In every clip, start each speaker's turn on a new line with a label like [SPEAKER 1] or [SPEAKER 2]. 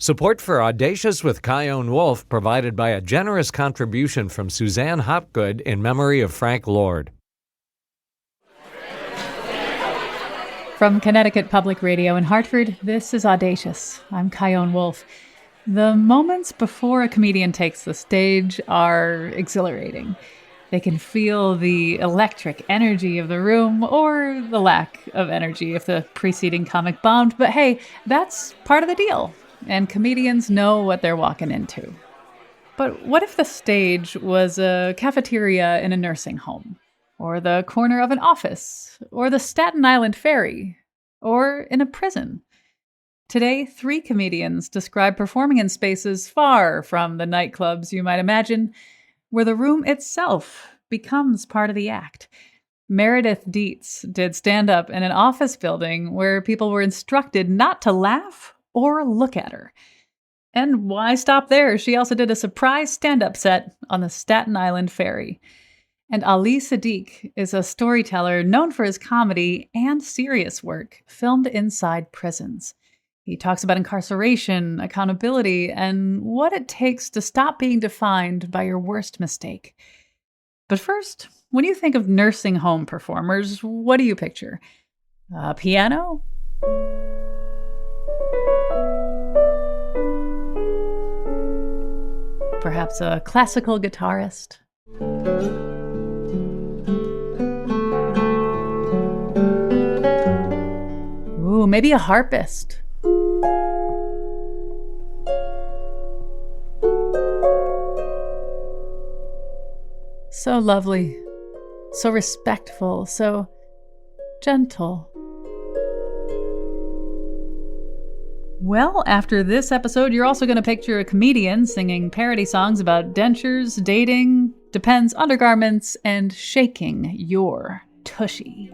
[SPEAKER 1] Support for Audacious with Chion Wolf provided by a generous contribution from Suzanne Hopgood in memory of Frank Lord.
[SPEAKER 2] From Connecticut Public Radio in Hartford, this is Audacious. I'm Chion Wolf. The moments before a comedian takes the stage are exhilarating. They can feel the electric energy of the room or the lack of energy if the preceding comic bombed, but hey, that's part of the deal. And comedians know what they're walking into. But what if the stage was a cafeteria in a nursing home? Or the corner of an office? Or the Staten Island Ferry? Or in a prison? Today, 3 comedians describe performing in spaces far from the nightclubs you might imagine, where the room itself becomes part of the act. Meredith Dietz did stand-up in an office building where people were instructed not to laugh or look at her. And why stop there? She also did a surprise stand-up set on the Staten Island Ferry. And Ali Siddiq is a storyteller known for his comedy and serious work filmed inside prisons. He talks about incarceration, accountability, and what it takes to stop being defined by your worst mistake. But first, when you think of nursing home performers, what do you picture? A piano? Perhaps a classical guitarist? Ooh, maybe a harpist. So lovely, so respectful, so gentle. Well, after this episode, you're also going to picture a comedian singing parody songs about dentures, dating, Depends undergarments, and shaking your tushy.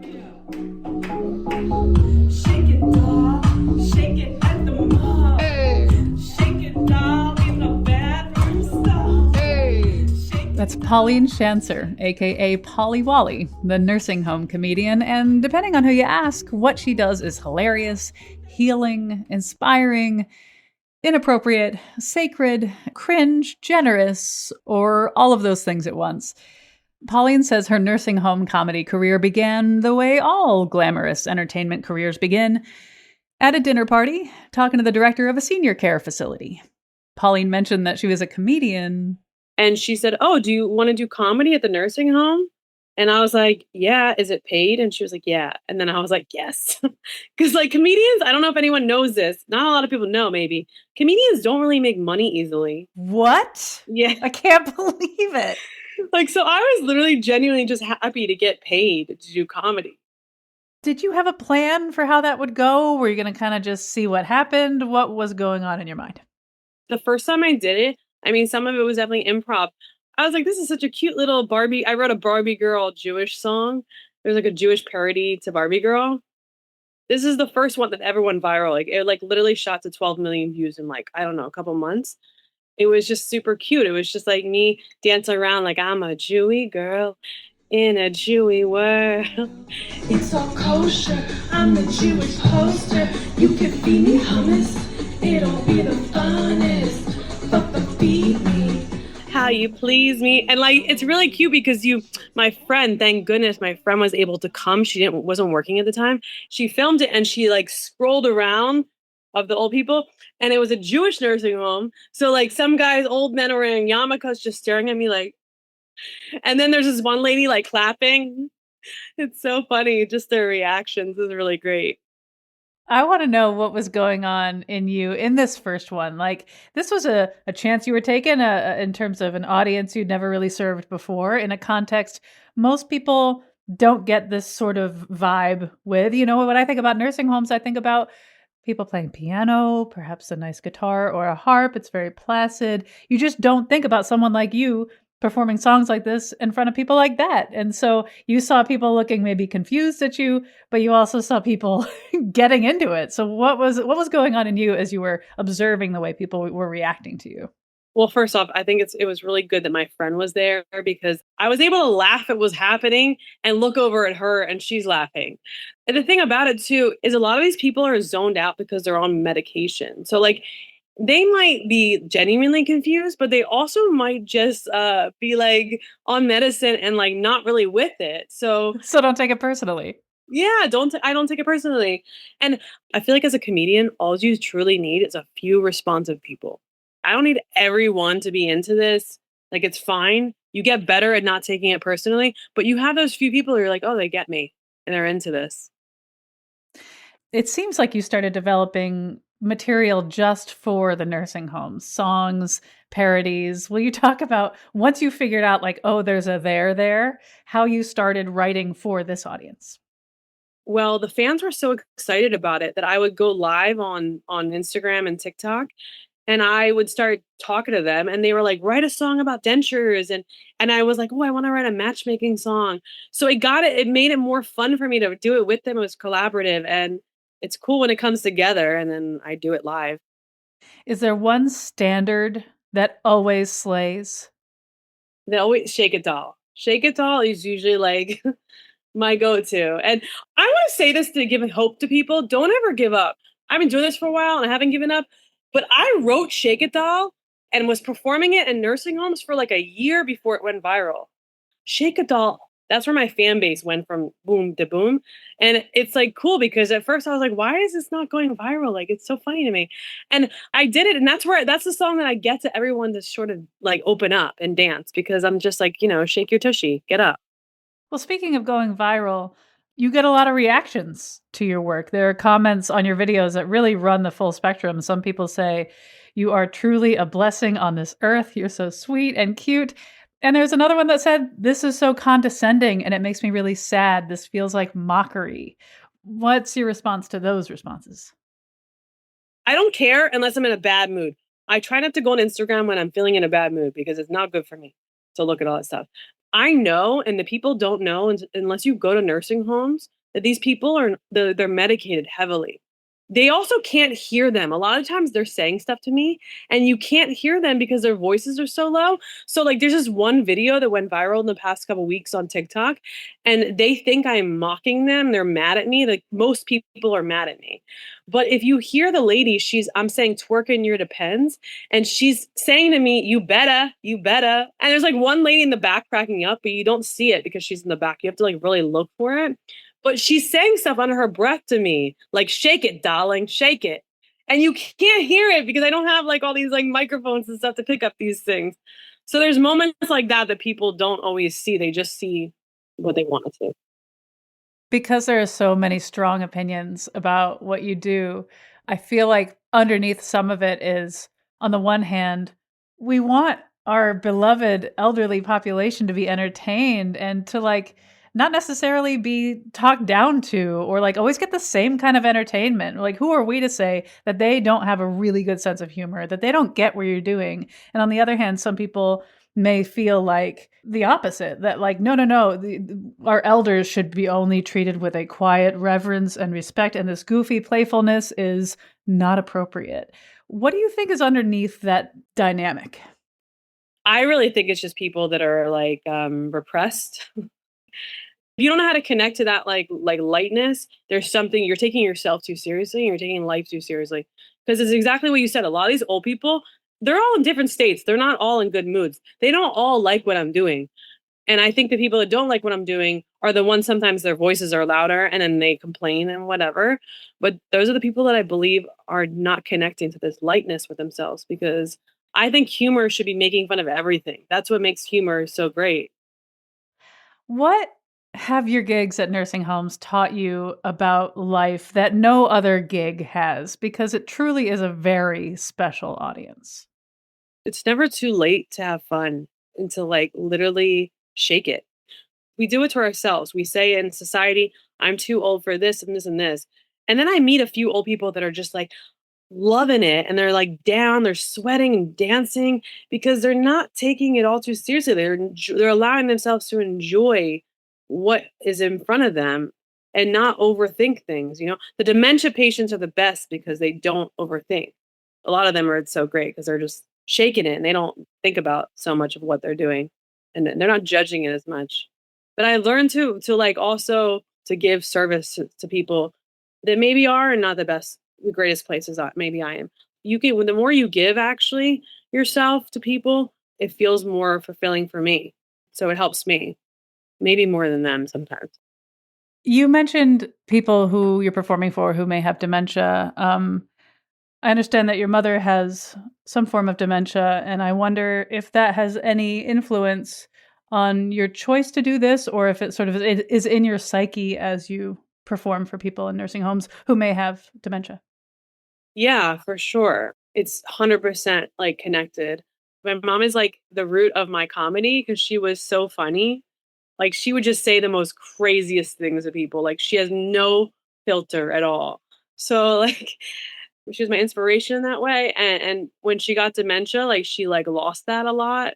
[SPEAKER 3] Shake it, doll. Shake it at the mall. Hey. Shake it, doll, in the bathroom stall. Hey.
[SPEAKER 2] That's Pauline Schantzer, a.k.a. Polly Wolly, the nursing home comedian, and depending on who you ask, what she does is hilarious, healing, inspiring, inappropriate, sacred, cringe, generous, or all of those things at once. Pauline says her nursing home comedy career began the way all glamorous entertainment careers begin, at a dinner party, talking to the director of a senior care facility. Pauline mentioned that she was a comedian.
[SPEAKER 4] And she said, "Oh, do you want to do comedy at the nursing home?" And I was like, "Yeah, is it paid?" And she was like, "Yeah." And then I was like, "Yes." Because like comedians, I don't know if anyone knows this. Not a lot of people know, maybe. Comedians don't really make money easily.
[SPEAKER 2] What?
[SPEAKER 4] Yeah.
[SPEAKER 2] I can't believe it.
[SPEAKER 4] Like, so I was literally genuinely just happy to get paid to do comedy.
[SPEAKER 2] Did you have a plan for how that would go? Were you going to kind of just see what happened? What was going on in your mind?
[SPEAKER 4] The first time I did it, I mean, some of it was definitely improv. I was like, this is such a cute little Barbie. I wrote a Barbie Girl Jewish song. There's like a Jewish parody to Barbie Girl. This is the first one that ever went viral. Like it like literally shot to 12 million views in like, I don't know, a couple months. It was just super cute. It was just like me dancing around like I'm a Jewy girl in a Jewy world.
[SPEAKER 3] It's all kosher. I'm a Jewish poster. You can feed me hummus. It'll be the funnest. But feed me.
[SPEAKER 4] How you please me. And like it's really cute because my friend, thank goodness my friend was able to come. She wasn't working at the time. She filmed it and she like scrolled around of the old people and it was a Jewish nursing home. So like some guys, old men are wearing yarmulkes just staring at me like, and then there's this one lady like clapping. It's so funny. Just their reactions is really great.
[SPEAKER 2] I want to know what was going on in you in this first one. Like, this was a chance you were taking in terms of an audience you'd never really served before in a context most people don't get this sort of vibe with. You know, when I think about nursing homes, I think about people playing piano, perhaps a nice guitar or a harp. It's very placid. You just don't think about someone like you performing songs like this in front of people like that. And so you saw people looking maybe confused at you, but you also saw people getting into it. So what was going on in you as you were observing the way people were reacting to you?
[SPEAKER 4] Well, first off, I think it was really good that my friend was there because I was able to laugh at what was happening and look over at her and she's laughing. And the thing about it too is a lot of these people are zoned out because they're on medication. So like they might be genuinely confused, but they also might just be like on medicine and like not really with it. So
[SPEAKER 2] So don't take it personally.
[SPEAKER 4] yeah, I don't take it personally. And I feel like as a comedian, all you truly need is a few responsive people. I don't need everyone to be into this. Like it's fine. You get better at not taking it personally, but you have those few people who are like, "Oh, they get me and they're into this."
[SPEAKER 2] It seems like you started developing material just for the nursing homes, songs, parodies. Will you talk about once you figured out like, oh, there's a there, how you started writing for this audience?
[SPEAKER 4] Well, the fans were so excited about it that I would go live on Instagram and TikTok, and I would start talking to them, and they were like, "Write a song about dentures," and I was like, "Oh, I want to write a matchmaking song." So it made it more fun for me to do it with them. It was collaborative, and it's cool when it comes together, and then I do it live.
[SPEAKER 2] Is there one standard that always slays?
[SPEAKER 4] They always Shake It Doll. Shake It Doll is usually like my go-to. And I want to say this to give hope to people. Don't ever give up. I've been doing this for a while and I haven't given up. But I wrote Shake It Doll and was performing it in nursing homes for like a year before it went viral. Shake a Doll, that's where my fan base went from boom to boom. And it's like cool because at first I was like, why is this not going viral? Like it's so funny to me. And I did it. And that's the song that I get to everyone to sort of like open up and dance because I'm just like, shake your tushy, get up.
[SPEAKER 2] Well, speaking of going viral, you get a lot of reactions to your work. There are comments on your videos that really run the full spectrum. Some people say, you are truly a blessing on this earth. You're so sweet and cute. And there's another one that said, this is so condescending and it makes me really sad. This feels like mockery. What's your response to those responses?
[SPEAKER 4] I don't care unless I'm in a bad mood. I try not to go on Instagram when I'm feeling in a bad mood because it's not good for me to look at all that stuff. I know, and the people don't know unless you go to nursing homes that these people they're medicated heavily. They also can't hear them. A lot of times they're saying stuff to me and you can't hear them because their voices are so low. So like there's this one video that went viral in the past couple weeks on TikTok and they think I'm mocking them. They're mad at me. Like most people are mad at me. But if you hear the lady, I'm saying twerk in your depends, and she's saying to me, you better. And there's like one lady in the back cracking up, but you don't see it because she's in the back. You have to like really look for it. But she's saying stuff under her breath to me, like, shake it, darling, shake it. And you can't hear it because I don't have like all these like microphones and stuff to pick up these things. So there's moments like that people don't always see. They just see what they want to see.
[SPEAKER 2] Because there are so many strong opinions about what you do, I feel like underneath some of it is, on the one hand, we want our beloved elderly population to be entertained and to like not necessarily be talked down to or like always get the same kind of entertainment. Like, who are we to say that they don't have a really good sense of humor, that they don't get what you're doing? And on the other hand, some people may feel like the opposite, that like, no, our elders should be only treated with a quiet reverence and respect, and this goofy playfulness is not appropriate. What do you think is underneath that dynamic?
[SPEAKER 4] I really think it's just people that are like repressed. If you don't know how to connect to that like lightness, there's something you're taking yourself too seriously and you're taking life too seriously. Because it's exactly what you said. A lot of these old people, they're all in different states. They're not all in good moods. They don't all like what I'm doing. And I think the people that don't like what I'm doing are the ones sometimes their voices are louder and then they complain and whatever. But those are the people that I believe are not connecting to this lightness with themselves because I think humor should be making fun of everything. That's what makes humor so great.
[SPEAKER 2] What have your gigs at nursing homes taught you about life that no other gig has? Because it truly is a very special audience.
[SPEAKER 4] It's never too late to have fun and to like literally shake it. We do it to ourselves. We say in society, I'm too old for this and this and this. And then I meet a few old people that are just like loving it and they're like down, they're sweating and dancing because they're not taking it all too seriously. They're allowing themselves to enjoy what is in front of them and not overthink things. The dementia patients are the best because they don't overthink. A lot of them are so great because they're just shaking it and they don't think about so much of what they're doing and they're not judging it as much. But I learned to like also to give service to people that maybe are not the greatest places maybe I am. you can, the more you give actually yourself to people, it feels more fulfilling for me. So it helps me, maybe more than them sometimes.
[SPEAKER 2] You mentioned people who you're performing for who may have dementia. I understand that your mother has some form of dementia, and I wonder if that has any influence on your choice to do this, or if it sort of is in your psyche as you perform for people in nursing homes who may have dementia.
[SPEAKER 4] Yeah, for sure. It's 100% like connected. My mom is like the root of my comedy because she was so funny. Like she would just say the most craziest things to people. Like she has no filter at all. So like she was my inspiration in that way. And when she got dementia, like she like lost that a lot.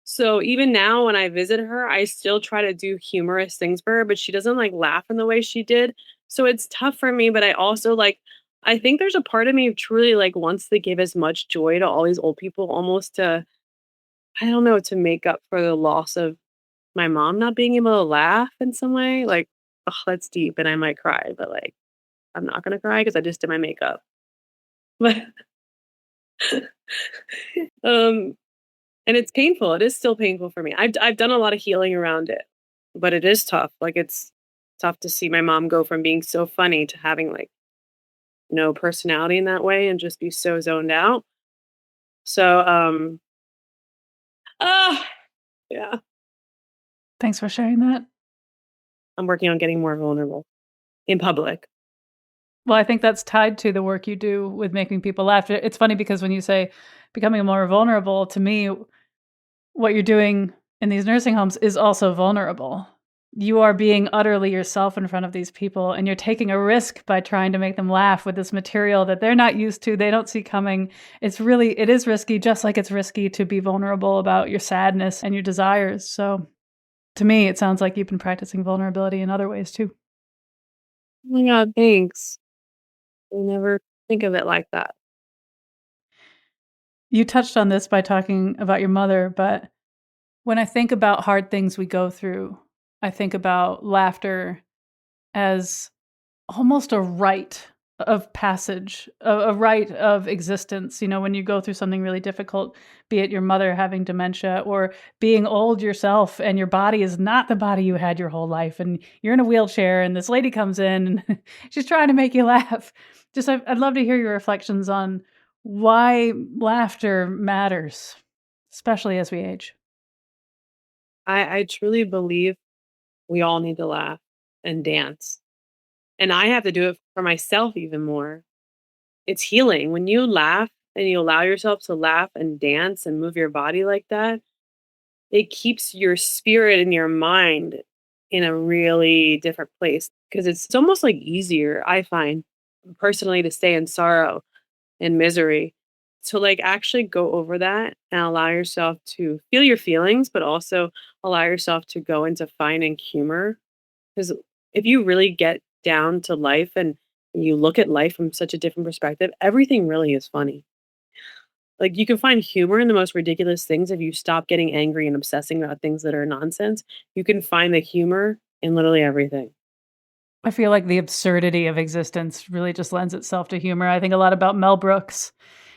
[SPEAKER 4] So even now when I visit her, I still try to do humorous things for her, but she doesn't like laugh in the way she did. So it's tough for me, but I also like I think there's a part of me who truly like wants to give as much joy to all these old people almost to I don't know, to make up for the loss of my mom not being able to laugh in some way. Like, oh, that's deep and I might cry, but like I'm not gonna cry because I just did my makeup. But um and it's painful. It is still painful for me. I've done a lot of healing around it, but it is tough. Like it's tough to see my mom go from being so funny to having like no personality in that way and just be so zoned out. So ah yeah,
[SPEAKER 2] Thanks for sharing that.
[SPEAKER 4] I'm working on getting more vulnerable in public.
[SPEAKER 2] Well, I think that's tied to the work you do with making people laugh. It's funny because when you say becoming more vulnerable, to me, what you're doing in these nursing homes is also vulnerable. You are being utterly yourself in front of these people, and you're taking a risk by trying to make them laugh with this material that they're not used to, they don't see coming. It is risky, just like it's risky to be vulnerable about your sadness and your desires. So to me, it sounds like you've been practicing vulnerability in other ways too.
[SPEAKER 4] Oh my god, thanks. I never think of it like that.
[SPEAKER 2] You touched on this by talking about your mother, but when I think about hard things we go through, I think about laughter as almost a rite of passage, a rite of existence. You know, when you go through something really difficult, be it your mother having dementia or being old yourself and your body is not the body you had your whole life and you're in a wheelchair and this lady comes in and she's trying to make you laugh. Just I'd love to hear your reflections on why laughter matters, especially as we age.
[SPEAKER 4] I truly believe we all need to laugh and dance. And I have to do it for myself even more. It's healing. When you laugh and you allow yourself to laugh and dance and move your body like that, it keeps your spirit and your mind in a really different place because it's almost like easier, I find personally, to stay in sorrow and misery. To like actually go over that and allow yourself to feel your feelings, but also allow yourself to go into finding humor. Because if you really get down to life and you look at life from such a different perspective, everything really is funny. Like you can find humor in the most ridiculous things if you stop getting angry and obsessing about things that are nonsense. You can find the humor in literally everything.
[SPEAKER 2] I feel like the absurdity of existence really just lends itself to humor. I think a lot about Mel Brooks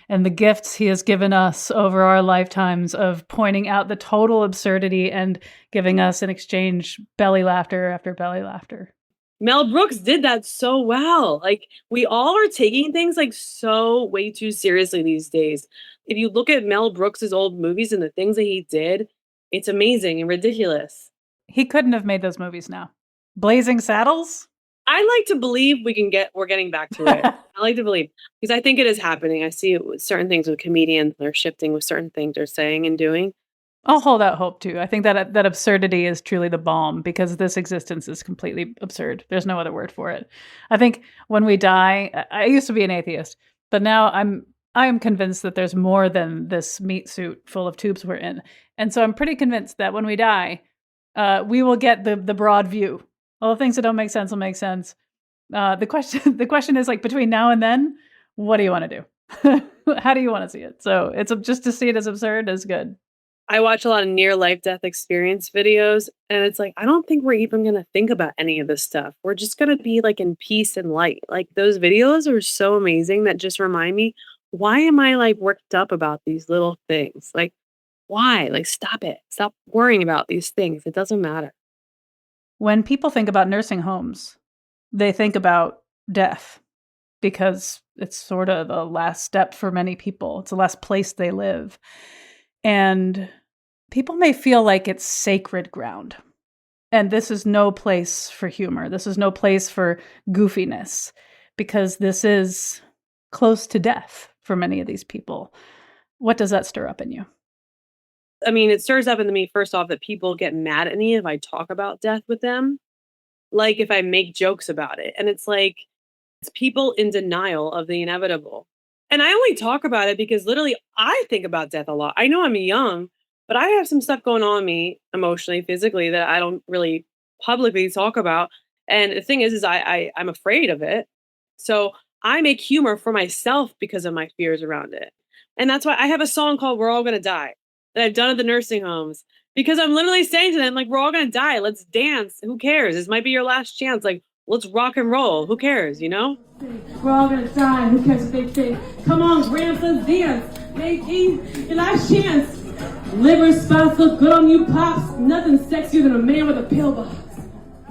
[SPEAKER 2] and the gifts he has given us over our lifetimes of pointing out the total absurdity and giving us in exchange belly laughter after belly laughter.
[SPEAKER 4] Mel Brooks did that so well. Like we all are taking things like so way too seriously these days. If you look at Mel Brooks's old movies and the things that he did, it's amazing and ridiculous.
[SPEAKER 2] He couldn't have made those movies now. Blazing Saddles?
[SPEAKER 4] I like to believe we're getting back to it. I like to believe because I think it is happening. I see it with certain things with comedians, they're shifting with certain things they're saying and doing.
[SPEAKER 2] I'll hold out hope too. I think that absurdity is truly the balm because this existence is completely absurd. There's no other word for it. I think when we die, I used to be an atheist, but now I am convinced that there's more than this meat suit full of tubes we're in. And so I'm pretty convinced that when we die, we will get the broad view. All the things that don't make sense will make sense. The question is like between now and then, what do you want to do? How do you want to see it? So it's just to see it as absurd is good.
[SPEAKER 4] I watch a lot of near life death experience videos, and it's like, I don't think we're even going to think about any of this stuff. We're just going to be like in peace and light. Like those videos are so amazing that just remind me why am I like worked up about these little things? Like, why? Like, stop it. Stop worrying about these things. It doesn't matter.
[SPEAKER 2] When people think about nursing homes, they think about death because it's sort of the last step for many people. It's the last place they live. And people may feel like it's sacred ground. And this is no place for humor. This is no place for goofiness because this is close to death for many of these people. What does that stir up in you?
[SPEAKER 4] I mean, it stirs up in me, first off, that people get mad at me if I talk about death with them, like if I make jokes about it. And it's like, it's people in denial of the inevitable. And I only talk about it because literally I think about death a lot. I know I'm young, but I have some stuff going on me emotionally, physically that I don't really publicly talk about. And the thing is I'm afraid of it. So I make humor for myself because of my fears around it. And that's why I have a song called We're All Gonna Die that I've done at the nursing homes because I'm literally saying to them, like, we're all gonna die. Let's dance. Who cares? This might be your last chance. Like, let's rock and roll. Who cares, you know?
[SPEAKER 3] We're all gonna die. Who cares what they say? Come on, Gramps, let's dance. Make your last chance. Liver spots look good on you, Pops. Nothing sexier than a man with a pillbox.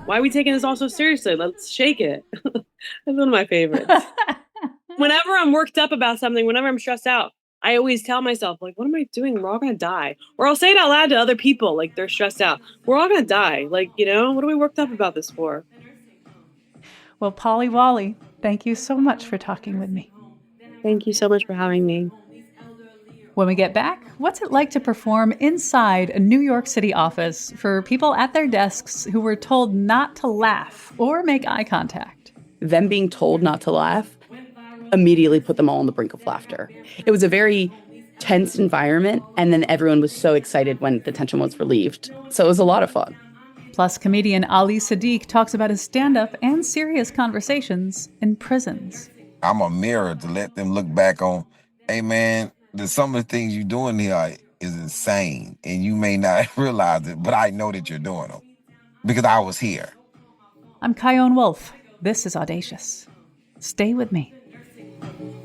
[SPEAKER 4] Why are we taking this all so seriously? Let's shake it. That's one of my favorites. Whenever I'm worked up about something, whenever I'm stressed out, I always tell myself, like, what am I doing? We're all going to die. Or I'll say it out loud to other people, like they're stressed out. We're all going to die. Like, you know, what are we worked up about this for?
[SPEAKER 2] Well, Polly Wolly, thank you so much for talking with me.
[SPEAKER 4] Thank you so much for having me.
[SPEAKER 2] When we get back, what's it like to perform inside a New York City office for people at their desks who were told not to laugh or make eye contact?
[SPEAKER 5] Them being told not to laugh immediately put them all on the brink of laughter. It was a very tense environment, and then everyone was so excited when the tension was relieved. So it was a lot of fun.
[SPEAKER 2] Plus, comedian Ali Siddiq talks about his stand-up and serious conversations in prisons.
[SPEAKER 6] I'm a mirror to let them look back on, hey man, some of the things you're doing here is insane, and you may not realize it, but I know that you're doing them because I was here.
[SPEAKER 2] I'm Kyone Wolf. This is Audacious. Stay with me.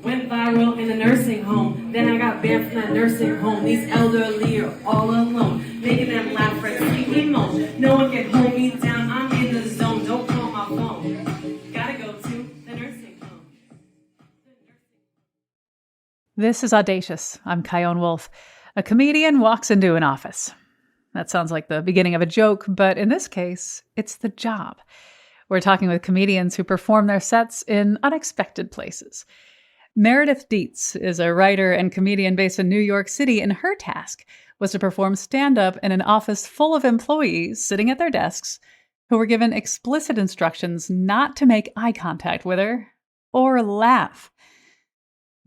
[SPEAKER 3] Went viral in the nursing home. Then I got banned from that nursing home. These elderly are all alone, making them laugh and see me moan. No one can hold me down. I'm in the zone. Don't call my phone. Gotta go to the nursing home.
[SPEAKER 2] This is Audacious. I'm Kyone Wolf. A comedian walks into an office. That sounds like the beginning of a joke, but in this case, it's the job. We're talking with comedians who perform their sets in unexpected places. Meredith Dietz is a writer and comedian based in New York City, and her task was to perform stand-up in an office full of employees sitting at their desks who were given explicit instructions not to make eye contact with her or laugh.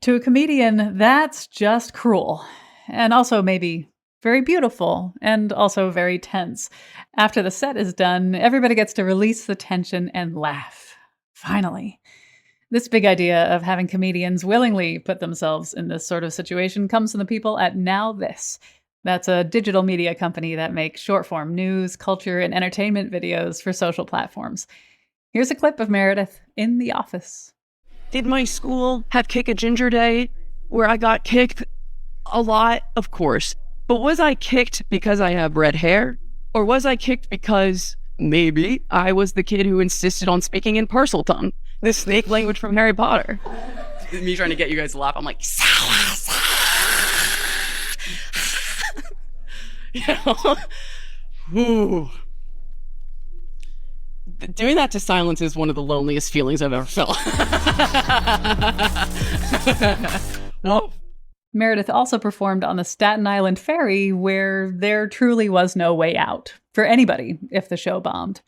[SPEAKER 2] To a comedian, that's just cruel, and also maybe very beautiful, and also very tense. After the set is done, everybody gets to release the tension and laugh. Finally. This big idea of having comedians willingly put themselves in this sort of situation comes from the people at Now This. That's a digital media company that makes short-form news, culture, and entertainment videos for social platforms. Here's a clip of Meredith in the office.
[SPEAKER 7] Did my school have Kick a Ginger Day where I got kicked a lot? Of course. But was I kicked because I have red hair? Or was I kicked because maybe I was the kid who insisted on speaking in Parseltongue, the snake language from Harry Potter? Me trying to get you guys to laugh, I'm like, you know? Ooh. Doing that to silence is one of the loneliest feelings I've ever felt. No.
[SPEAKER 2] Meredith also performed on the Staten Island Ferry, where there truly was no way out for anybody if the show bombed.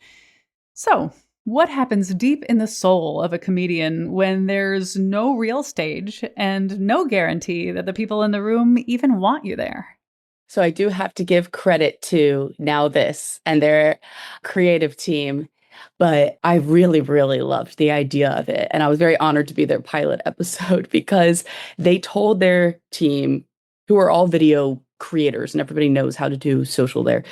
[SPEAKER 2] So, what happens deep in the soul of a comedian when there's no real stage and no guarantee that the people in the room even want you there?
[SPEAKER 5] So I do have to give credit to Now This and their creative team. But I really, really loved the idea of it. And I was very honored to be their pilot episode because they told their team, who are all video creators and everybody knows how to do social there,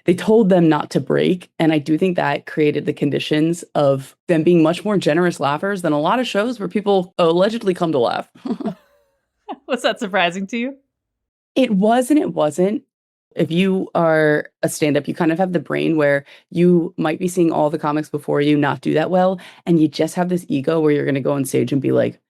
[SPEAKER 5] they told them not to break. And I do think that created the conditions of them being much more generous laughers than a lot of shows where people allegedly come to laugh.
[SPEAKER 2] Was that surprising to you?
[SPEAKER 5] It was and it wasn't. If you are a stand-up, you kind of have the brain where you might be seeing all the comics before you not do that well, and you just have this ego where you're going to go on stage and be like,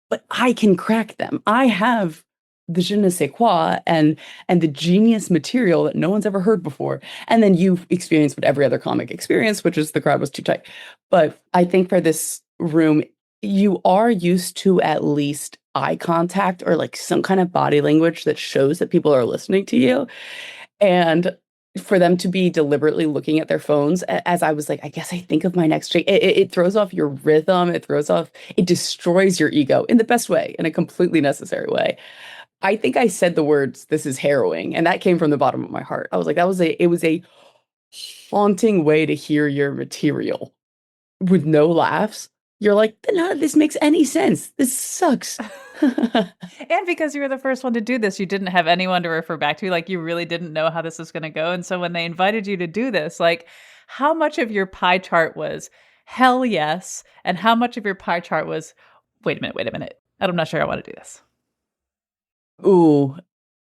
[SPEAKER 5] but I can crack them. I have the je ne sais quoi and the genius material that no one's ever heard before. And then you've experienced what every other comic experienced, which is the crowd was too tight. But I think for this room, you are used to at least eye contact or like some kind of body language that shows that people are listening to you. And for them to be deliberately looking at their phones, as I was like, I guess I think of my next trick, it throws off your rhythm. It destroys your ego in the best way, in a completely necessary way. I think I said the words, "This is harrowing," and that came from the bottom of my heart. I was like, it was a haunting way to hear your material with no laughs. You're like, none of this makes any sense. This sucks.
[SPEAKER 2] And because you were the first one to do this, you didn't have anyone to refer back to. Like, you really didn't know how this was going to go. And so when they invited you to do this, like, how much of your pie chart was hell yes, and how much of your pie chart was, wait a minute, I'm not sure I want to do this?
[SPEAKER 5] Ooh,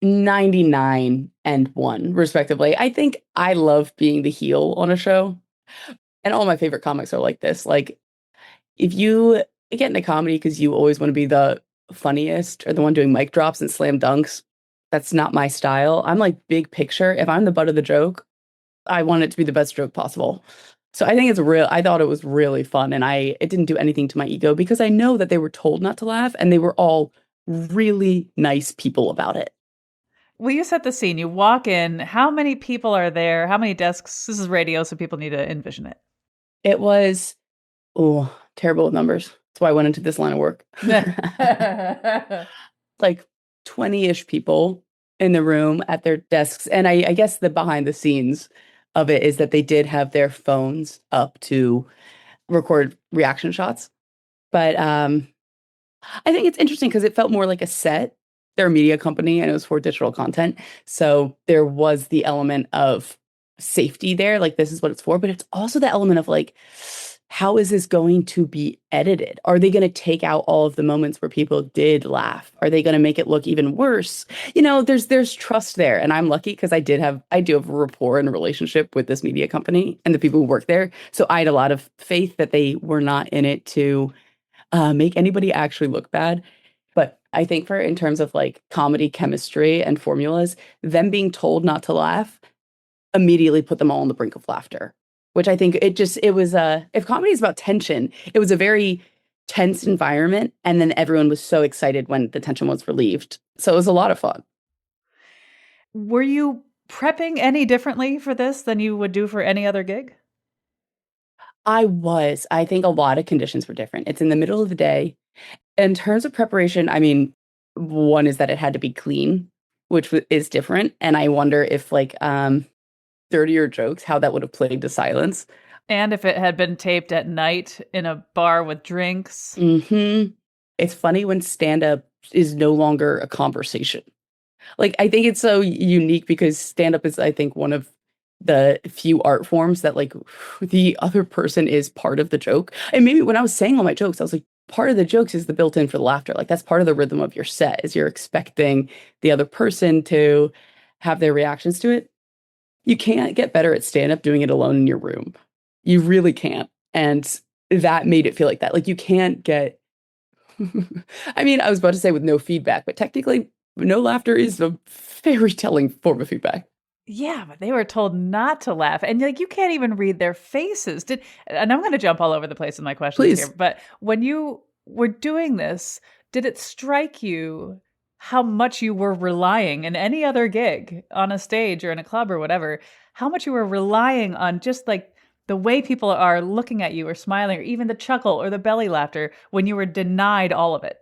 [SPEAKER 5] 99 and 1, respectively. I think I love being the heel on a show. And all my favorite comics are like this. Like, if you get into comedy because you always want to be the funniest or the one doing mic drops and slam dunks, that's not my style. I'm like big picture. If I'm the butt of the joke, I want it to be the best joke possible. So I think I thought it was really fun, and it didn't do anything to my ego because I know that they were told not to laugh and they were all really nice people about it.
[SPEAKER 2] Well, you set the scene. You walk in. How many people are there? How many desks? This is radio, so people need to envision it.
[SPEAKER 5] It was, terrible with numbers. That's why I went into this line of work. Like 20-ish people in the room at their desks. And I guess the behind the scenes of it is that they did have their phones up to record reaction shots. But I think it's interesting because it felt more like a set. They're a media company and it was for digital content. So there was the element of safety there. Like, this is what it's for. But it's also the element of like, how is this going to be edited? Are they going to take out all of the moments where people did laugh? Are they going to make it look even worse? You know, there's trust there. And I'm lucky because I do have a rapport and a relationship with this media company and the people who work there. So I had a lot of faith that they were not in it to make anybody actually look bad. But I think in terms of like comedy chemistry and formulas, them being told not to laugh immediately put them all on the brink of laughter. Which I think it was if comedy is about tension, it was a very tense environment. And then everyone was so excited when the tension was relieved. So it was a lot of fun.
[SPEAKER 2] Were you prepping any differently for this than you would do for any other gig?
[SPEAKER 5] I was. I think a lot of conditions were different. It's in the middle of the day. In terms of preparation, I mean, one is that it had to be clean, which is different. And I wonder if like, dirtier jokes, how that would have played to silence.
[SPEAKER 2] And if it had been taped at night in a bar with drinks.
[SPEAKER 5] Mm-hmm. It's funny when stand-up is no longer a conversation. Like, I think it's so unique because stand-up is, I think, one of the few art forms that like the other person is part of the joke. And maybe when I was saying all my jokes, I was like, part of the jokes is the built-in for the laughter. Like, that's part of the rhythm of your set is you're expecting the other person to have their reactions to it. You can't get better at stand-up doing it alone in your room. You really can't. And that made it feel like that. Like, you can't get, I mean, I was about to say with no feedback, but technically no laughter is a very telling form of feedback.
[SPEAKER 2] Yeah, but they were told not to laugh. And like, you can't even read their faces. And I'm going to jump all over the place with my questions
[SPEAKER 5] Please.
[SPEAKER 2] here. But when you were doing this, did it strike you how much you were relying in any other gig on a stage or in a club or whatever, how much you were relying on just like the way people are looking at you or smiling or even the chuckle or the belly laughter when you were denied all of it?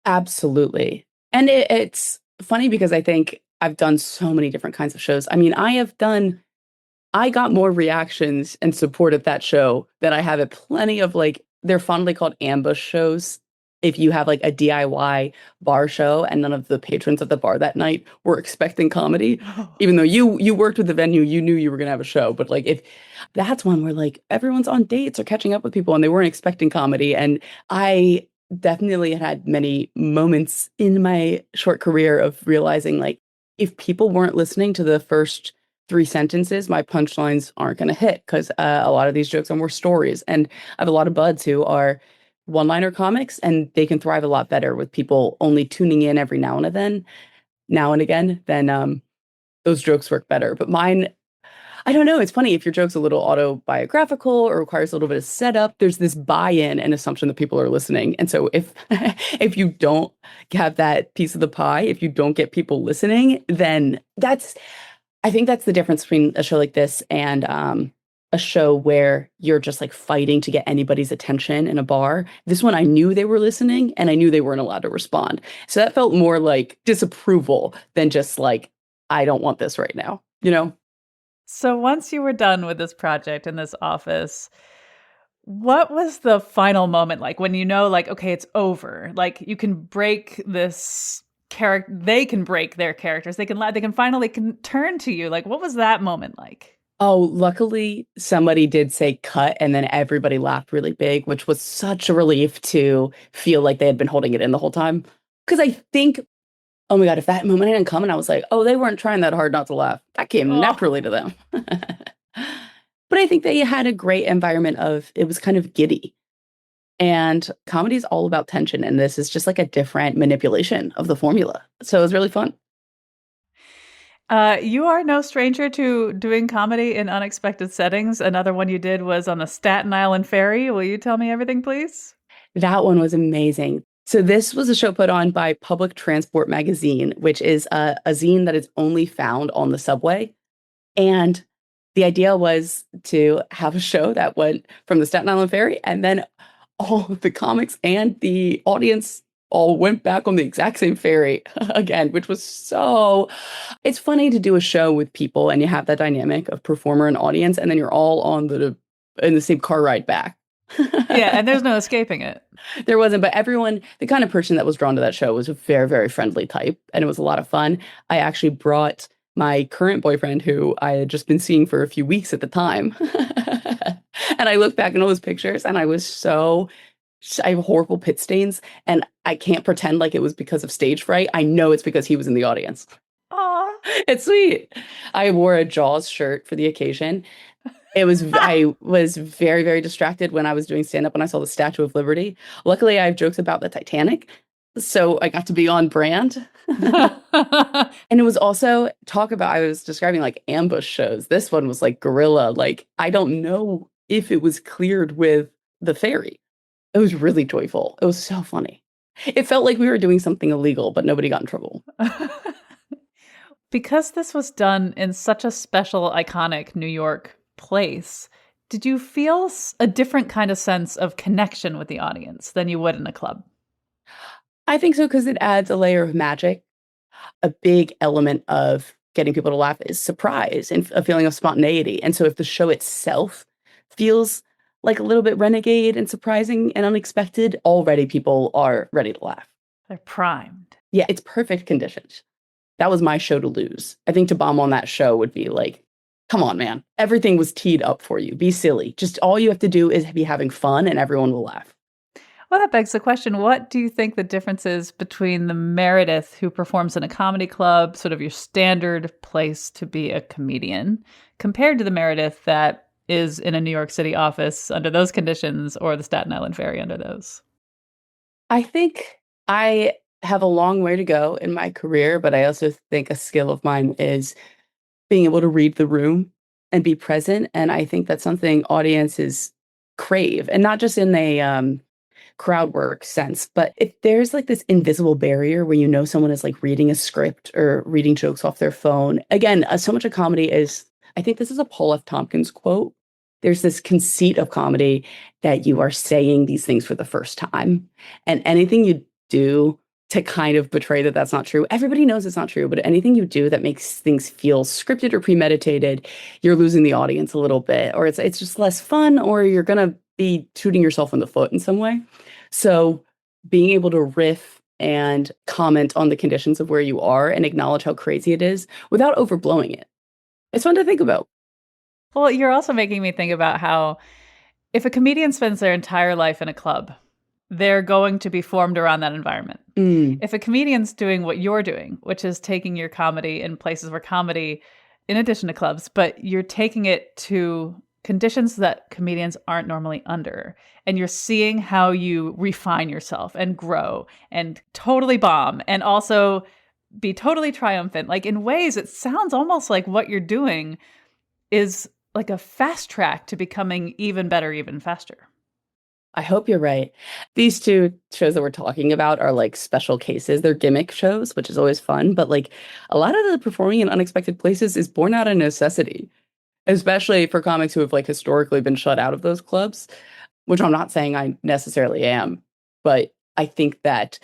[SPEAKER 5] Absolutely. And it's funny because I think I've done so many different kinds of shows. I mean, I got more reactions and support at that show than I have at plenty of like, they're fondly called ambush shows. If you have like a DIY bar show and none of the patrons at the bar that night were expecting comedy, even though you worked with the venue, you knew you were going to have a show. But like, if that's one where like everyone's on dates or catching up with people and they weren't expecting comedy. And I definitely had many moments in my short career of realizing like if people weren't listening to the first 3 sentences, my punchlines aren't going to hit because a lot of these jokes are more stories. And I have a lot of buds who are one-liner comics, and they can thrive a lot better with people only tuning in every now and again. Then those jokes work better. But mine, I don't know. It's funny if your joke's a little autobiographical or requires a little bit of setup. There's this buy-in and assumption that people are listening. And so if if you don't have that piece of the pie, if you don't get people listening, then I think that's the difference between a show like this and a show where you're just like fighting to get anybody's attention in a bar. This one, I knew they were listening and I knew they weren't allowed to respond. So that felt more like disapproval than just like, I don't want this right now, you know?
[SPEAKER 2] So once you were done with this project in this office, what was the final moment like when you know, like, okay, it's over? Like you can break this character, they can break their characters. They can finally turn to you. Like, what was that moment like?
[SPEAKER 5] Oh, luckily somebody did say cut and then everybody laughed really big, which was such a relief to feel like they had been holding it in the whole time. Because I think, oh my God, if that moment hadn't come and I was like, oh, they weren't trying that hard not to laugh. That came naturally to them. But I think they had a great environment of, it was kind of giddy. And comedy is all about tension. And this is just like a different manipulation of the formula. So it was really fun.
[SPEAKER 2] You are no stranger to doing comedy in unexpected settings. Another one you did was on the Staten Island Ferry. Will you tell me everything, please?
[SPEAKER 5] That one was amazing. So this was a show put on by Public Transport Magazine, which is a zine that is only found on the subway. And the idea was to have a show that went from the Staten Island Ferry, and then all the comics and the audience all went back on the exact same ferry again, which was it's funny to do a show with people and you have that dynamic of performer and audience, and then you're all in the same car ride back.
[SPEAKER 2] Yeah, and there's no escaping it.
[SPEAKER 5] There wasn't, but everyone, the kind of person that was drawn to that show was a very, very friendly type, and it was a lot of fun. I actually brought my current boyfriend, who I had just been seeing for a few weeks at the time. And I look back at all those pictures, and I have horrible pit stains, and I can't pretend like it was because of stage fright. I know it's because he was in the audience.
[SPEAKER 2] Aw.
[SPEAKER 5] It's sweet. I wore a Jaws shirt for the occasion. I was very, very distracted when I was doing stand-up when I saw the Statue of Liberty. Luckily, I have jokes about the Titanic, so I got to be on brand. And it was also I was describing like ambush shows. This one was like guerrilla. Like, I don't know if it was cleared with the ferry. It was really joyful. It was so funny. It felt like we were doing something illegal, but nobody got in trouble.
[SPEAKER 2] Because this was done in such a special, iconic New York place, did you feel a different kind of sense of connection with the audience than you would in a club?
[SPEAKER 5] I think so, because it adds a layer of magic. A big element of getting people to laugh is surprise and a feeling of spontaneity. And so if the show itself feels like a little bit renegade and surprising and unexpected, already people are ready to laugh.
[SPEAKER 2] They're primed.
[SPEAKER 5] Yeah, it's perfect conditions. That was my show to lose. I think to bomb on that show would be like, come on, man. Everything was teed up for you. Be silly. Just all you have to do is be having fun and everyone will laugh.
[SPEAKER 2] Well, that begs the question, what do you think the difference is between the Meredith who performs in a comedy club, sort of your standard place to be a comedian, compared to the Meredith that is in a New York City office under those conditions or the Staten Island Ferry under those?
[SPEAKER 5] I think I have a long way to go in my career, but I also think a skill of mine is being able to read the room and be present. And I think that's something audiences crave, and not just in a crowd work sense, but if there's like this invisible barrier where you know someone is like reading a script or reading jokes off their phone. Again, so much of comedy is, I think this is a Paul F. Tompkins quote. There's this conceit of comedy that you are saying these things for the first time. And anything you do to kind of betray that that's not true, everybody knows it's not true, but anything you do that makes things feel scripted or premeditated, you're losing the audience a little bit, or it's just less fun, or you're going to be shooting yourself in the foot in some way. So being able to riff and comment on the conditions of where you are and acknowledge how crazy it is without overblowing it, it's fun to think about.
[SPEAKER 2] Well, you're also making me think about how if a comedian spends their entire life in a club, they're going to be formed around that environment. If a comedian's doing what you're doing, which is taking your comedy in places where comedy, in addition to clubs, but you're taking it to conditions that comedians aren't normally under, and you're seeing how you refine yourself and grow and totally bomb and also be totally triumphant. Like, in ways, it sounds almost like what you're doing is like a fast track to becoming even better, even faster.
[SPEAKER 5] I hope you're right. These two shows that we're talking about are like special cases. They're gimmick shows, which is always fun. But like a lot of the performing in unexpected places is born out of necessity, especially for comics who have like historically been shut out of those clubs, which I'm not saying I necessarily am. But I think that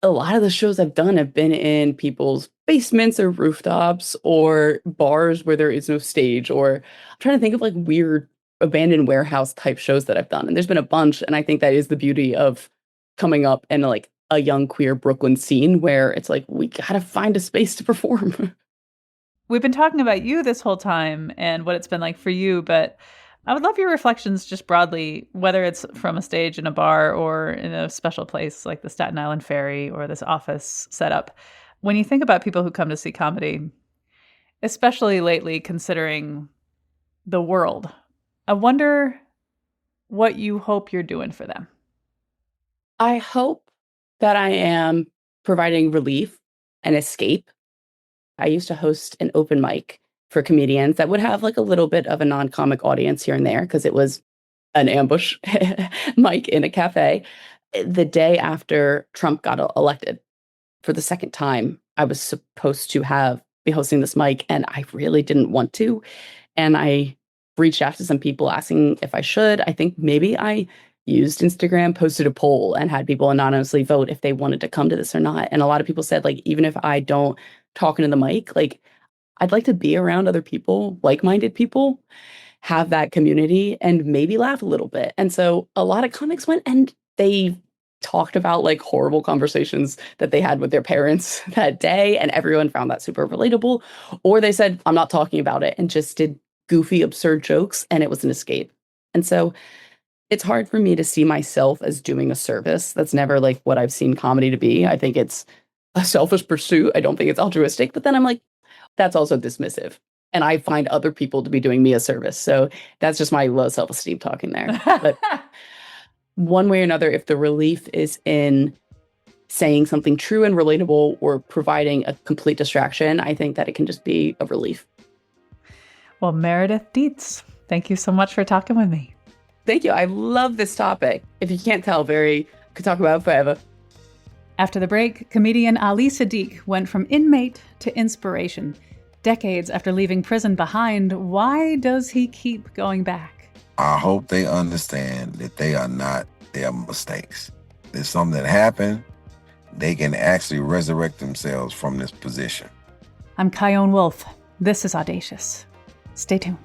[SPEAKER 5] a lot of the shows I've done have been in people's basements or rooftops or bars where there is no stage, or I'm trying to think of like weird abandoned warehouse type shows that I've done. And there's been a bunch. And I think that is the beauty of coming up in like a young queer Brooklyn scene where it's like, we got to find a space to perform.
[SPEAKER 2] We've been talking about you this whole time and what it's been like for you, but I would love your reflections just broadly, whether it's from a stage in a bar or in a special place like the Staten Island Ferry or this office setup. When you think about people who come to see comedy, especially lately, considering the world, I wonder what you hope you're doing for them.
[SPEAKER 5] I hope that I am providing relief and escape. I used to host an open mic for comedians that would have like a little bit of a non-comic audience here and there because it was an ambush mic in a cafe. The day after Trump got elected for the second time, I was supposed to be hosting this mic and I really didn't want to. And I reached out to some people asking if I should. I think maybe I used Instagram, posted a poll and had people anonymously vote if they wanted to come to this or not. And a lot of people said, like, even if I don't talk into the mic, like, I'd like to be around other people, like-minded people, have that community and maybe laugh a little bit. And so a lot of comics went and they talked about like horrible conversations that they had with their parents that day. And everyone found that super relatable. Or they said, I'm not talking about it, and just did goofy, absurd jokes, and it was an escape. And so it's hard for me to see myself as doing a service. That's never like what I've seen comedy to be. I think it's a selfish pursuit. I don't think it's altruistic. But then I'm like, that's also dismissive. And I find other people to be doing me a service. So that's just my low self-esteem talking there. But one way or another, if the relief is in saying something true and relatable or providing a complete distraction, I think that it can just be a relief.
[SPEAKER 2] Well, Meredith Dietz, thank you so much for talking with me.
[SPEAKER 5] Thank you. I love this topic. If you can't tell, could talk about it forever.
[SPEAKER 2] After the break, comedian Ali Siddiq went from inmate to inspiration. Decades after leaving prison behind, why does he keep going back?
[SPEAKER 6] I hope they understand that they are not their mistakes. There's something that happened. They can actually resurrect themselves from this position.
[SPEAKER 2] I'm Kyone Wolf. This is Audacious. Stay tuned.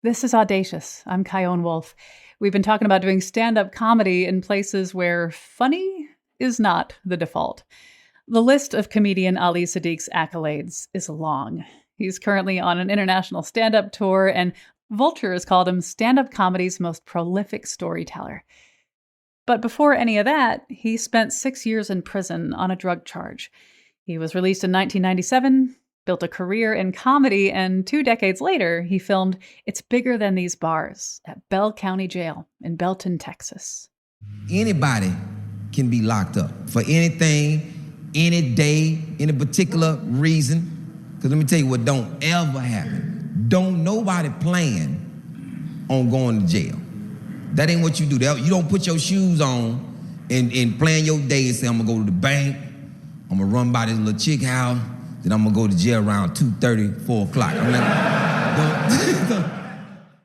[SPEAKER 2] This is Audacious. I'm Kyone Wolf. We've been talking about doing stand-up comedy in places where funny is not the default. The list of comedian Ali Siddiq's accolades is long. He's currently on an international stand-up tour, and Vulture has called him stand-up comedy's most prolific storyteller. But before any of that, he spent 6 years in prison on a drug charge. He was released in 1997, built a career in comedy, and 2 decades later, he filmed It's Bigger Than These Bars at Bell County Jail in Belton, Texas.
[SPEAKER 8] Anybody can be locked up for anything, any day, any particular reason. Because let me tell you what don't ever happen. Don't nobody plan on going to jail. That ain't what you do. You don't put your shoes on and plan your day and say, I'm going to go to the bank, I'm going to run by this little chick house, then I'm going to go to jail around 2:30, 4 o'clock. I'm like,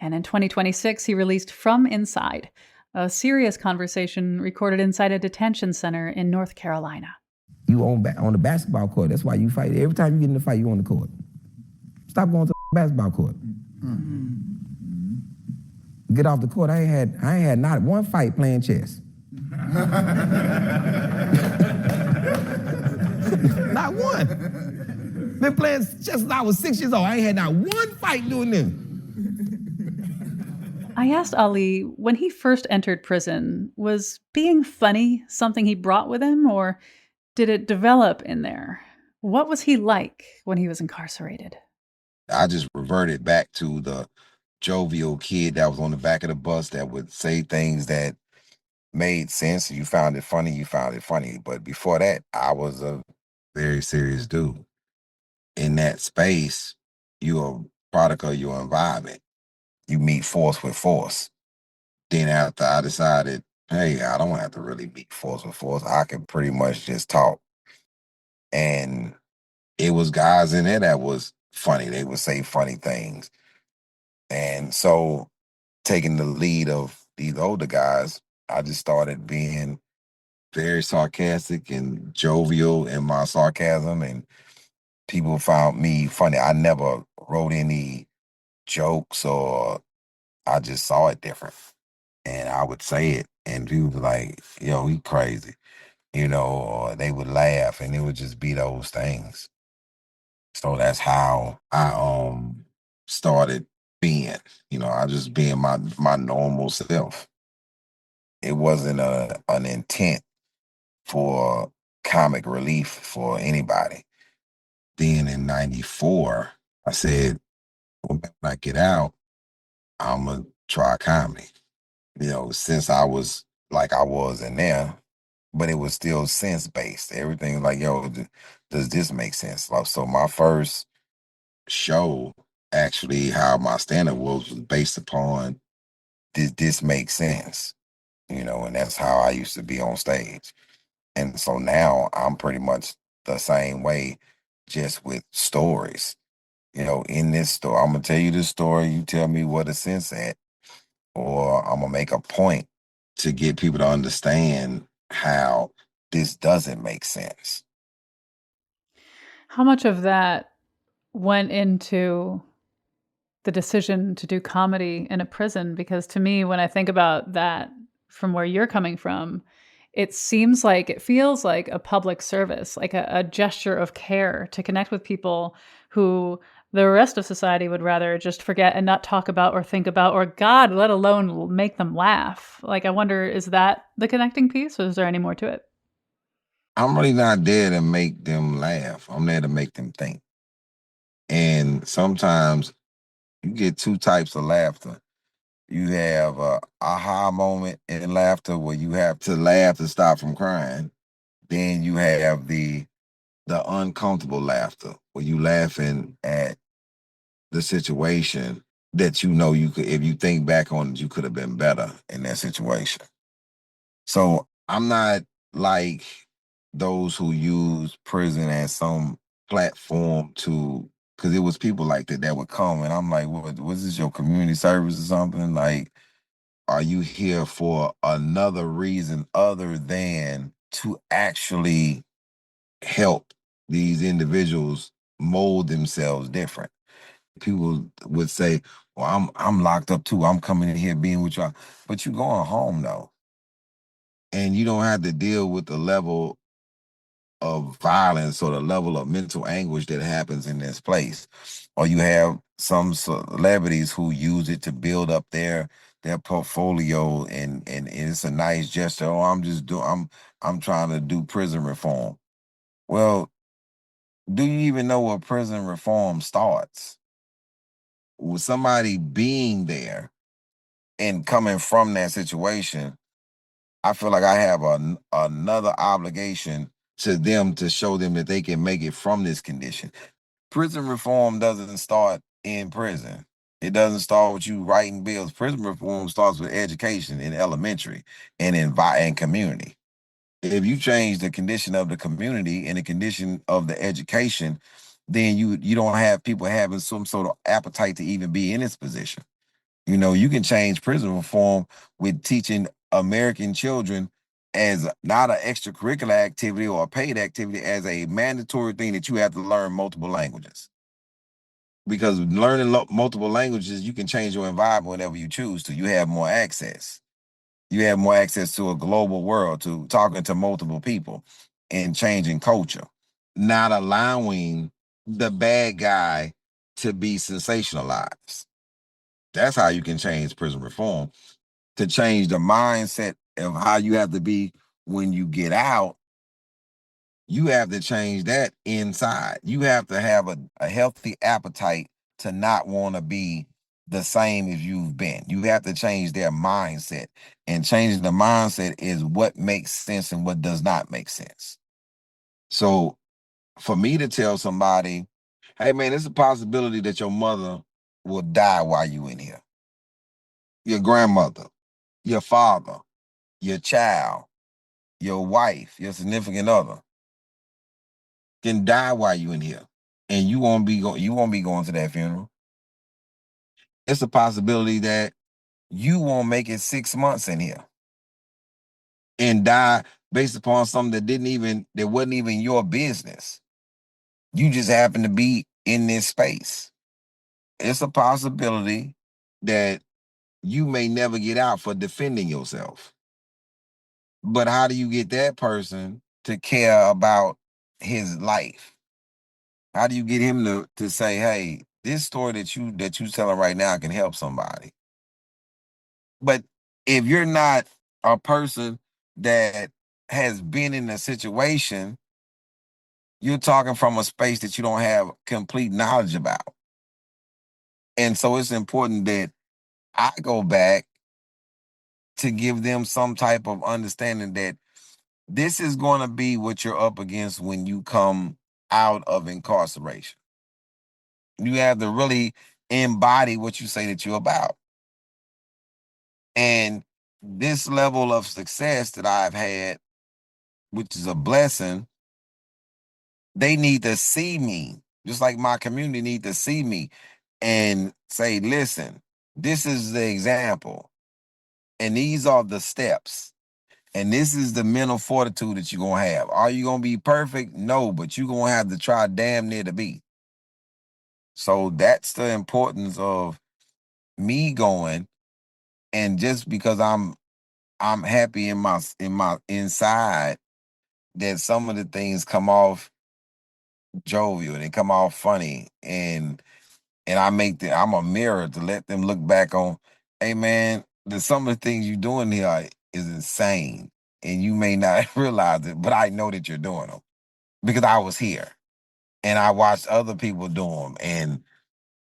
[SPEAKER 2] And in 2026, he released From Inside, a serious conversation recorded inside a detention center in North Carolina.
[SPEAKER 8] You on the basketball court. That's why you fight. Every time you get in the fight, you on the court. Stop going to the basketball court. Get off the court. I ain't had not one fight playing chess. Not one. Been playing chess since I was 6 years old. I ain't had not one fight doing this.
[SPEAKER 2] I asked Ali, when he first entered prison, was being funny something he brought with him, or did it develop in there? What was he like when he was incarcerated?
[SPEAKER 6] I just reverted back to the jovial kid that was on the back of the bus that would say things that made sense. You found it funny, you found it funny. But before that, I was a very serious dude. In that space, you're a product of your environment. You meet force with force. Then after I decided, hey, I don't have to really meet force with force. I can pretty much just talk. And it was guys in there that was funny. They would say funny things. And so taking the lead of these older guys, I just started being very sarcastic and jovial in my sarcasm, and people found me funny. I never wrote any jokes, or I just saw it different. And I would say it, and people were like, yo, he crazy, or they would laugh, and it would just be those things. So that's how I started being, I just being my normal self. It wasn't an intent for comic relief for anybody. Then in 94, I said, when I get out, I'm going to try comedy. Since I was like I was in there, but it was still sense-based. Everything like, yo, does this make sense? So my first show, actually, how my stand-up was based upon, did this make sense? And that's how I used to be on stage. And so now I'm pretty much the same way, just with stories. In this story, I'm going to tell you this story, you tell me what a sense at, or I'm going to make a point to get people to understand how this doesn't make sense.
[SPEAKER 2] How much of that went into the decision to do comedy in a prison? Because to me, when I think about that from where you're coming from, it feels like a public service, like a gesture of care to connect with people who the rest of society would rather just forget and not talk about or think about, or God, let alone make them laugh. Like, I wonder, is that the connecting piece, or is there any more to it?
[SPEAKER 6] I'm really not there to make them laugh. I'm there to make them think. And sometimes you get two types of laughter. You have a aha moment in laughter where you have to laugh to stop from crying. Then you have the uncomfortable laughter where you laughing at the situation that you could, if you think back on it, you could have been better in that situation. So I'm not like those who use prison as some platform because it was people like that would come, and I'm like, was this your community service or something? Like, are you here for another reason other than to actually help these individuals mold themselves different? People would say, well, I'm locked up too. I'm coming in here being with y'all. But you're going home though. And you don't have to deal with the level of violence or the level of mental anguish that happens in this place. Or you have some celebrities who use it to build up their portfolio, and it's a nice gesture. Oh, I'm trying to do prison reform. Well, do you even know where prison reform starts? With somebody being there and coming from that situation, I feel like I have another obligation to them to show them that they can make it from this condition. Prison reform doesn't start in prison. It doesn't start with you writing bills. Prison reform starts with education in elementary and in community. If you change the condition of the community and the condition of the education, then you don't have people having some sort of appetite to even be in this position. You can change prison reform with teaching American children as not an extracurricular activity or a paid activity, as a mandatory thing that you have to learn multiple languages. Because learning multiple languages, you can change your environment whenever you choose to. You have more access. You have more access to a global world, to talking to multiple people and changing culture, not allowing the bad guy to be sensationalized. That's how you can change prison reform, to change the mindset of how you have to be when you get out. You have to change that inside. You have to have a healthy appetite to not want to be the same as you've been. You have to change their mindset. And changing the mindset is what makes sense and what does not make sense. So for me to tell somebody, hey man, there's a possibility that your mother will die while you in here. Your grandmother, your father, your child, your wife, your significant other can die while you in here, and you won't be going to that funeral. It's a possibility that you won't make it 6 months in here and die based upon something that wasn't even your business. You just happen to be in this space. It's a possibility that you may never get out for defending yourself. But how do you get that person to care about his life? How do you get him to say, hey, this story that you telling right now can help somebody? But if you're not a person that has been in a situation, you're talking from a space that you don't have complete knowledge about. And so it's important that I go back to give them some type of understanding that this is going to be what you're up against when you come out of incarceration. You have to really embody what you say that you're about. And this level of success that I've had, which is a blessing, they need to see me, just like my community need to see me and say, listen, this is the example. And these are the steps. And this is the mental fortitude that you're going to have. Are you going to be perfect? No, but you're going to have to try damn near to be. So that's the importance of me going. And just because I'm happy in my inside, that some of the things come off jovial and they come off funny, and I'm a mirror to let them look back on, hey man, some of the things you're doing here is insane, and you may not realize it, but I know that you're doing them because I was here and I watched other people do them, and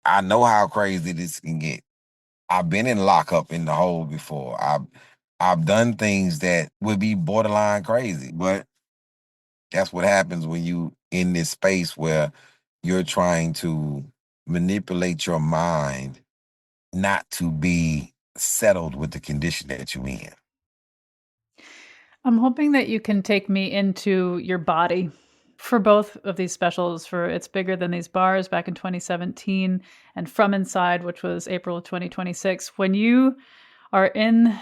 [SPEAKER 6] I know how crazy this can get. I've been in lockup in the hole before. I've done things that would be borderline crazy, but that's what happens when you in this space where you're trying to manipulate your mind not to be settled with the condition that you're in.
[SPEAKER 2] I'm hoping that you can take me into your body for both of these specials, for It's Bigger Than These Bars back in 2017 and From Inside, which was April of 2026. When you are in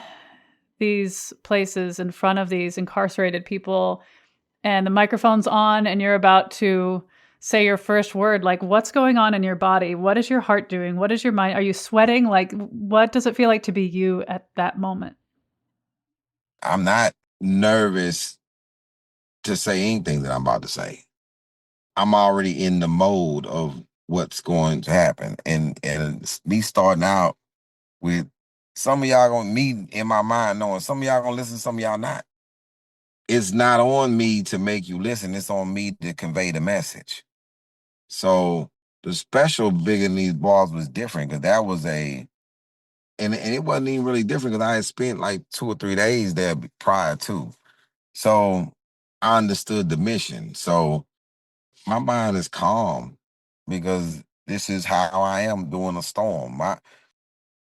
[SPEAKER 2] these places in front of these incarcerated people and the microphone's on and you're about to say your first word, like what's going on in your body? What is your heart doing? What is your mind? Are you sweating? Like, what does it feel like to be you at that moment?
[SPEAKER 6] I'm not nervous to say anything that I'm about to say. I'm already in the mode of what's going to happen. And me starting out with some of y'all gonna me in my mind knowing some of y'all gonna listen, some of y'all not. It's not on me to make you listen, it's on me to convey the message. So the special Bigger Than These Bars was different because that was and it wasn't even really different because I had spent like 2 or 3 days there prior to. So I understood the mission. So my mind is calm because this is how I am during a storm.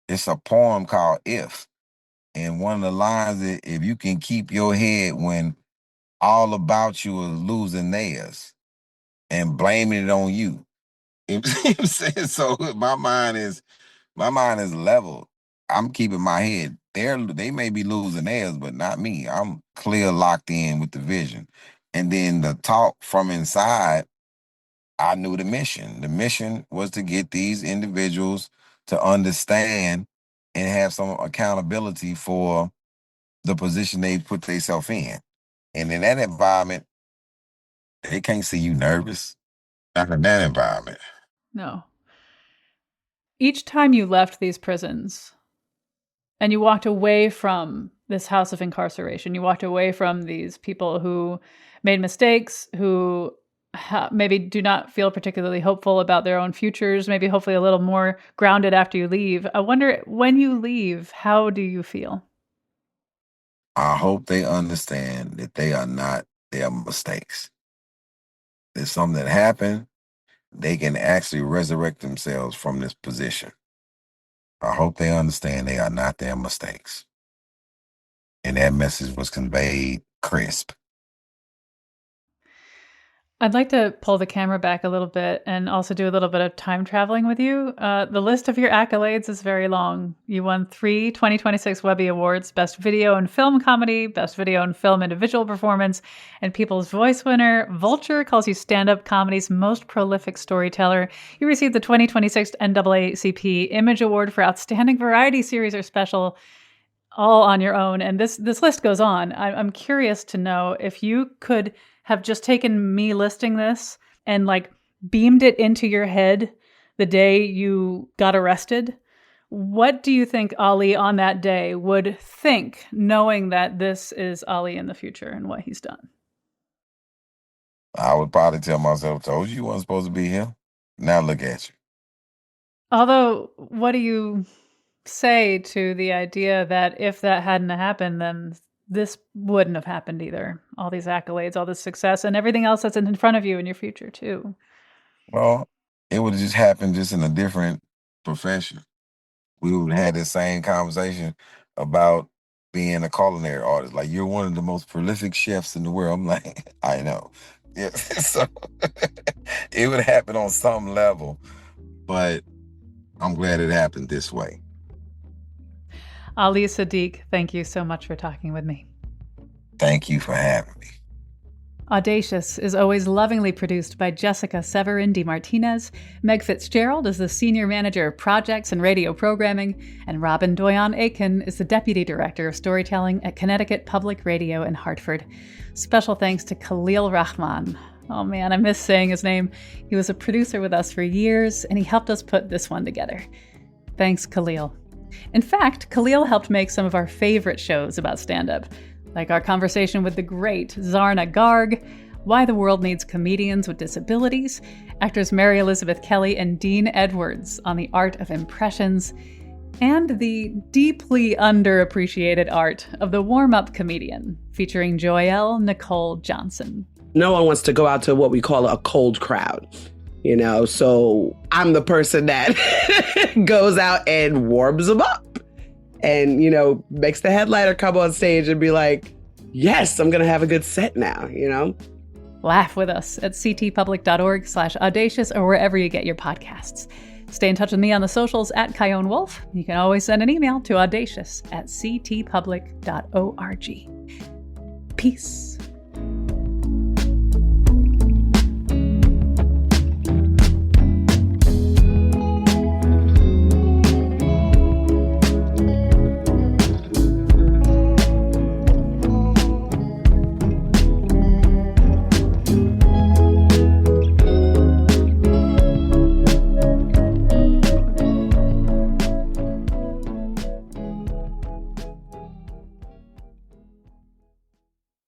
[SPEAKER 6] It's a poem called If. And one of the lines is, if you can keep your head when all about you is losing theirs and blaming it on you. You know what I'm saying? So my mind is leveled. I'm keeping my head They may be losing theirs, but not me. I'm clear, locked in with the vision. And then the talk from inside, I knew the mission. The mission was to get these individuals to understand and have some accountability for the position they put themselves in. And in that environment, they can't see you nervous. Not in that environment.
[SPEAKER 2] No. Each time you left these prisons and you walked away from this house of incarceration, you walked away from these people who made mistakes, who maybe do not feel particularly hopeful about their own futures, maybe hopefully a little more grounded after you leave. I wonder, when you leave, how do you feel?
[SPEAKER 6] I hope they understand that they are not their mistakes. There's something that happened. They can actually resurrect themselves from this position. I hope they understand they are not their mistakes. And that message was conveyed crisp.
[SPEAKER 2] I'd like to pull the camera back a little bit and also do a little bit of time traveling with you. The list of your accolades is very long. You won 3 2026 Webby Awards, Best Video and Film Comedy, Best Video and Film Individual Performance, and People's Voice winner. Vulture calls you stand-up comedy's most prolific storyteller. You received the 2026 NAACP Image Award for Outstanding Variety Series or Special, all on your own. And this list goes on. I'm curious to know if you could have just taken me listing this and like beamed it into your head the day you got arrested. What do you think Ali on that day would think, knowing that this is Ali in the future and what he's done?
[SPEAKER 6] I would probably tell myself, told you wasn't supposed to be here. Now look at you.
[SPEAKER 2] Although, what do you say to the idea that if that hadn't happened, then this wouldn't have happened either? All these accolades, all this success, and everything else that's in front of you in your future too.
[SPEAKER 6] Well, it would have just happened just in a different profession. We would have had the same conversation about being a culinary artist. Like, you're one of the most prolific chefs in the world. I'm like, I know. Yeah. So it would happen on some level, but I'm glad it happened this way.
[SPEAKER 2] Ali Siddiq, thank you so much for talking with me.
[SPEAKER 6] Thank you for having me.
[SPEAKER 2] Audacious is always lovingly produced by Jessica Severin DiMartinez. Meg Fitzgerald is the Senior Manager of Projects and Radio Programming, and Robin Doyon-Aiken is the Deputy Director of Storytelling at Connecticut Public Radio in Hartford. Special thanks to Khalil Rahman. Oh man, I miss saying his name. He was a producer with us for years, and he helped us put this one together. Thanks, Khalil. In fact, Khalil helped make some of our favorite shows about stand-up, like our conversation with the great Zarna Garg, Why the World Needs Comedians with Disabilities, actors Mary Elizabeth Kelly and Dean Edwards on the art of impressions, and the deeply underappreciated art of the warm-up comedian, featuring Joelle Nicole Johnson.
[SPEAKER 9] No one wants to go out to what we call a cold crowd. You know, so I'm the person that goes out and warms them up and, you know, makes the headliner come on stage and be like, yes, I'm going to have a good set now, you know?
[SPEAKER 2] Laugh with us at ctpublic.org/audacious or wherever you get your podcasts. Stay in touch with me on the socials at Kyone Wolf. You can always send an email to audacious@ctpublic.org. Peace.